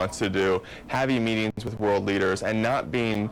wants to do, having meetings with world leaders and not being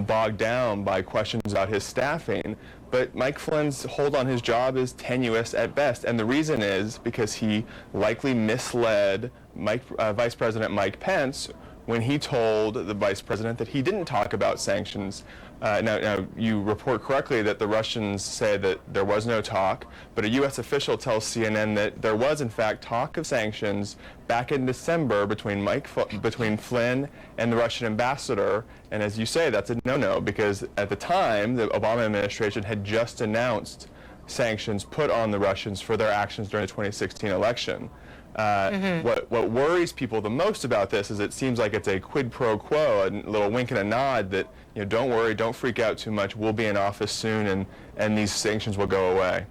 bogged down by questions about his staffing. But Mike Flynn's hold on his job is tenuous at best, and the reason is because he likely misled Vice President Mike Pence when he told the Vice President that he didn't talk about sanctions. Now, you report correctly that the Russians say that there was no talk, but a U.S. official tells CNN that there was, in fact, talk of sanctions back in December between Flynn and the Russian ambassador. And as you say, that's a no-no, because at the time, the Obama administration had just announced sanctions put on the Russians for their actions during the 2016 election. What worries people the most about this is it seems like it's a quid pro quo, a little wink and a nod that, don't worry, don't freak out too much, we'll be in office soon and these sanctions will go away.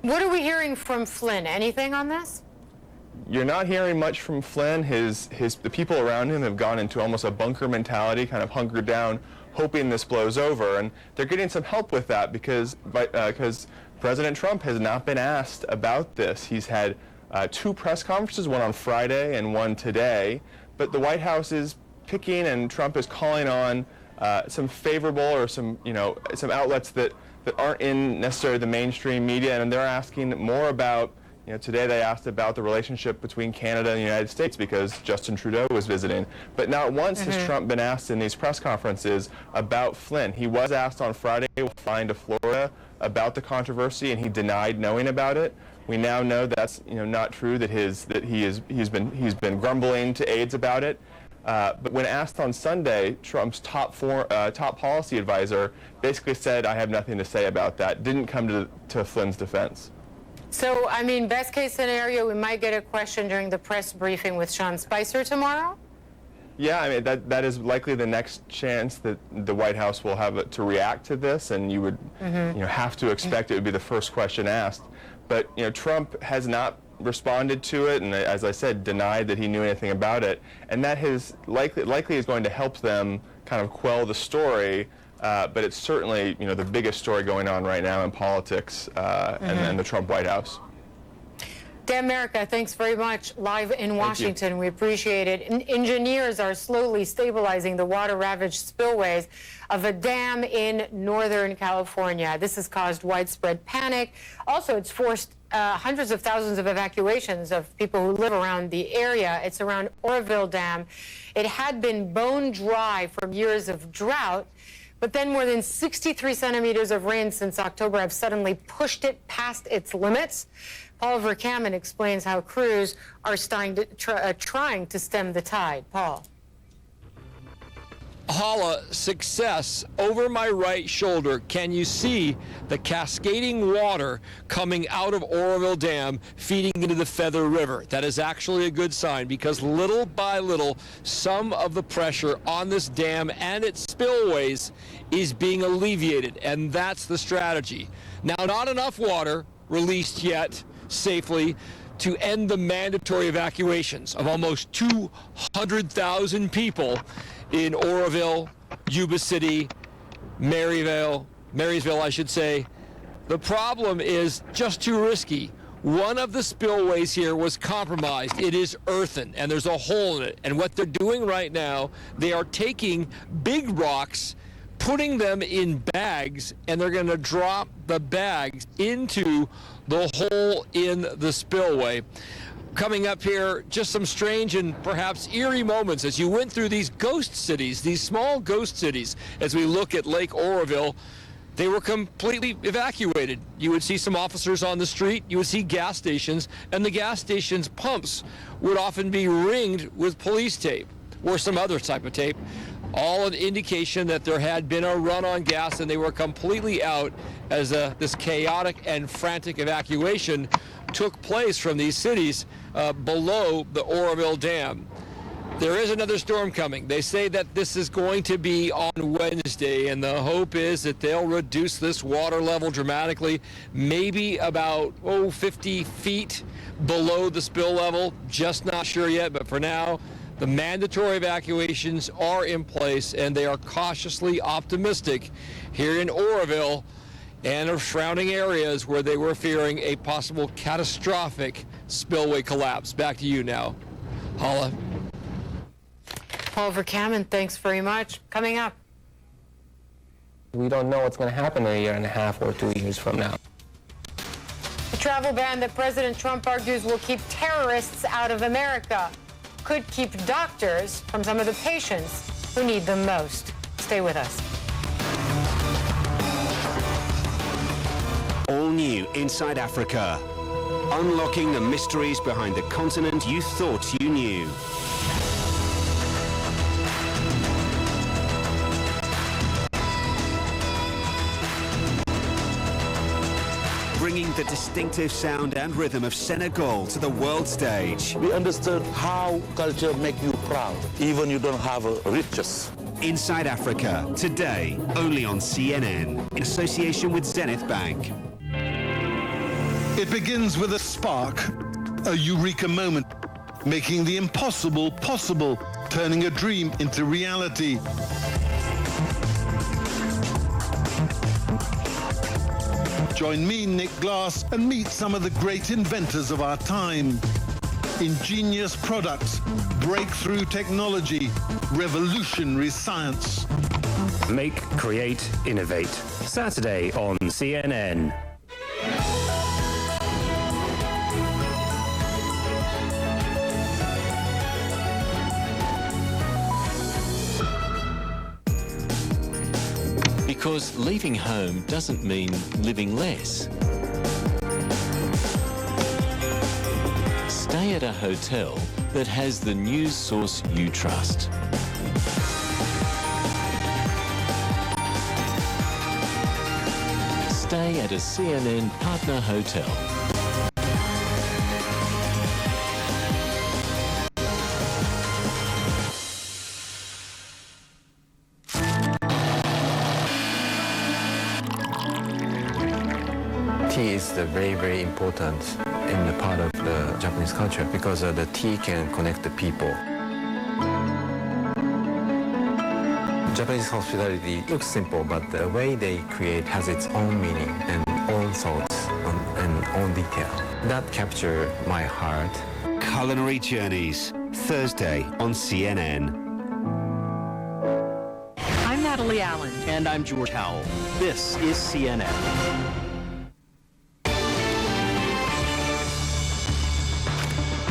What are we hearing from Flynn? Anything on this? You're not hearing much from Flynn. The people around him have gone into almost a bunker mentality, kind of hunkered down, hoping this blows over, and they're getting some help with that because President Trump has not been asked about this. He's had 2 press conferences, one on Friday and one today, but the White House is picking and Trump is calling on some favorable or some outlets that aren't in necessarily the mainstream media, and they're asking more about, today they asked about the relationship between Canada and the United States because Justin Trudeau was visiting. But not once has Trump been asked in these press conferences about Flynn. He was asked on Friday, flying to Florida, about the controversy, and he denied knowing about it. We now know that's not true, that he's been grumbling to aides about it. But when asked on Sunday, Trump's top policy advisor basically said, "I have nothing to say about that." Didn't come to Flynn's defense. So, best case scenario, we might get a question during the press briefing with Sean Spicer tomorrow? Yeah, that is likely the next chance that the White House will have to react to this, and you would have to expect it would be the first question asked. But Trump has not responded to it, and as I said, denied that he knew anything about it, and that likely is going to help them kind of quell the story. But it's certainly the biggest story going on right now in politics and the Trump White House. Dan Merica, thanks very much. Live in Washington, we appreciate it. Engineers are slowly stabilizing the water-ravaged spillways of a dam in Northern California. This has caused widespread panic. Also, it's forced hundreds of thousands of evacuations of people who live around the area. It's around Oroville Dam. It had been bone dry from years of drought, but then more than 63 centimeters of rain since October have suddenly pushed it past its limits. Paul Verkaman explains how crews are trying to stem the tide. Paul. Hala, success. Over my right shoulder, can you see the cascading water coming out of Oroville Dam feeding into the Feather River? That is actually a good sign because little by little, some of the pressure on this dam and its spillways is being alleviated, and that's the strategy. Now, not enough water released yet safely to end the mandatory evacuations of almost 200,000 people in Oroville, Yuba City, Marysville, I should say. The problem is just too risky. One of the spillways here was compromised. It is earthen, and there's a hole in it. And what they're doing right now, they are taking big rocks, putting them in bags, and they're going to drop the bags into the hole in the spillway. Coming up here, just some strange and perhaps eerie moments as you went through these ghost cities, these small ghost cities. As we look at Lake Oroville, they were completely evacuated. You would see some officers on the street, you would see gas stations, and the gas stations' pumps would often be ringed with police tape or some other type of tape. All an indication that there had been a run on gas and they were completely out as this chaotic and frantic evacuation took place from these cities below the Oroville Dam. There is another storm coming. They say that this is going to be on Wednesday, and the hope is that they'll reduce this water level dramatically, maybe about 50 feet below the spill level. Just not sure yet, but for now, the mandatory evacuations are in place, and they are cautiously optimistic here in Oroville and surrounding areas where they were fearing a possible catastrophic spillway collapse. Back to you now, Hala. Paul Verkaman, thanks very much. Coming up. We don't know what's going to happen in a year and a half or 2 years from now. The travel ban that President Trump argues will keep terrorists out of America could keep doctors from some of the patients who need them most. Stay with us. All new Inside Africa. Unlocking the mysteries behind the continent you thought you knew. Bringing the distinctive sound and rhythm of Senegal to the world stage. We understood how culture makes you proud, even you don't have riches. Inside Africa, today, only on CNN, in association with Zenith Bank. It begins with a spark, a eureka moment, making the impossible possible, turning a dream into reality. Join me, Nick Glass, and meet some of the great inventors of our time. Ingenious products, breakthrough technology, revolutionary science. Make, create, innovate. Saturday on CNN. Because leaving home doesn't mean living less. Stay at a hotel that has the news source you trust. Stay at a CNN partner hotel. Tea is very, very important in the part of the Japanese culture because the tea can connect the people. Japanese hospitality looks simple, but the way they create has its own meaning and own thoughts and own detail. That captured my heart. Culinary Journeys, Thursday on CNN. I'm Natalie Allen. And I'm George Howell. This is CNN.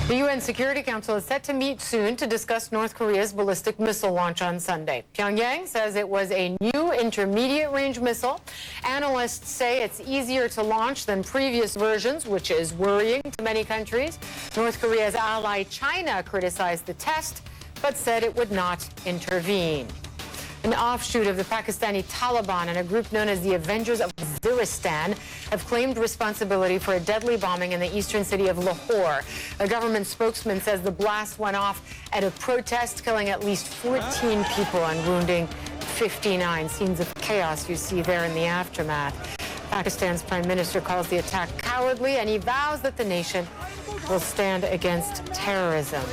The UN Security Council is set to meet soon to discuss North Korea's ballistic missile launch on Sunday. Pyongyang says it was a new intermediate-range missile. Analysts say it's easier to launch than previous versions, which is worrying to many countries. North Korea's ally China criticized the test, but said it would not intervene. An offshoot of the Pakistani Taliban and a group known as the Avengers of Waziristan have claimed responsibility for a deadly bombing in the eastern city of Lahore. A government spokesman says the blast went off at a protest, killing at least 14 people and wounding 59. Scenes of chaos you see there in the aftermath. Pakistan's prime minister calls the attack cowardly, and he vows that the nation will stand against terrorism.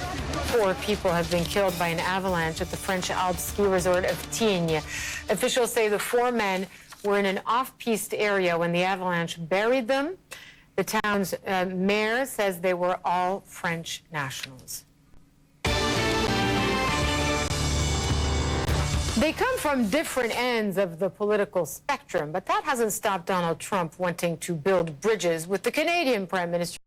4 people have been killed by an avalanche at the French Alps ski resort of Tignes. Officials say the 4 men were in an off-piste area when the avalanche buried them. The town's mayor says they were all French nationals. They come from different ends of the political spectrum, but that hasn't stopped Donald Trump wanting to build bridges with the Canadian Prime Minister.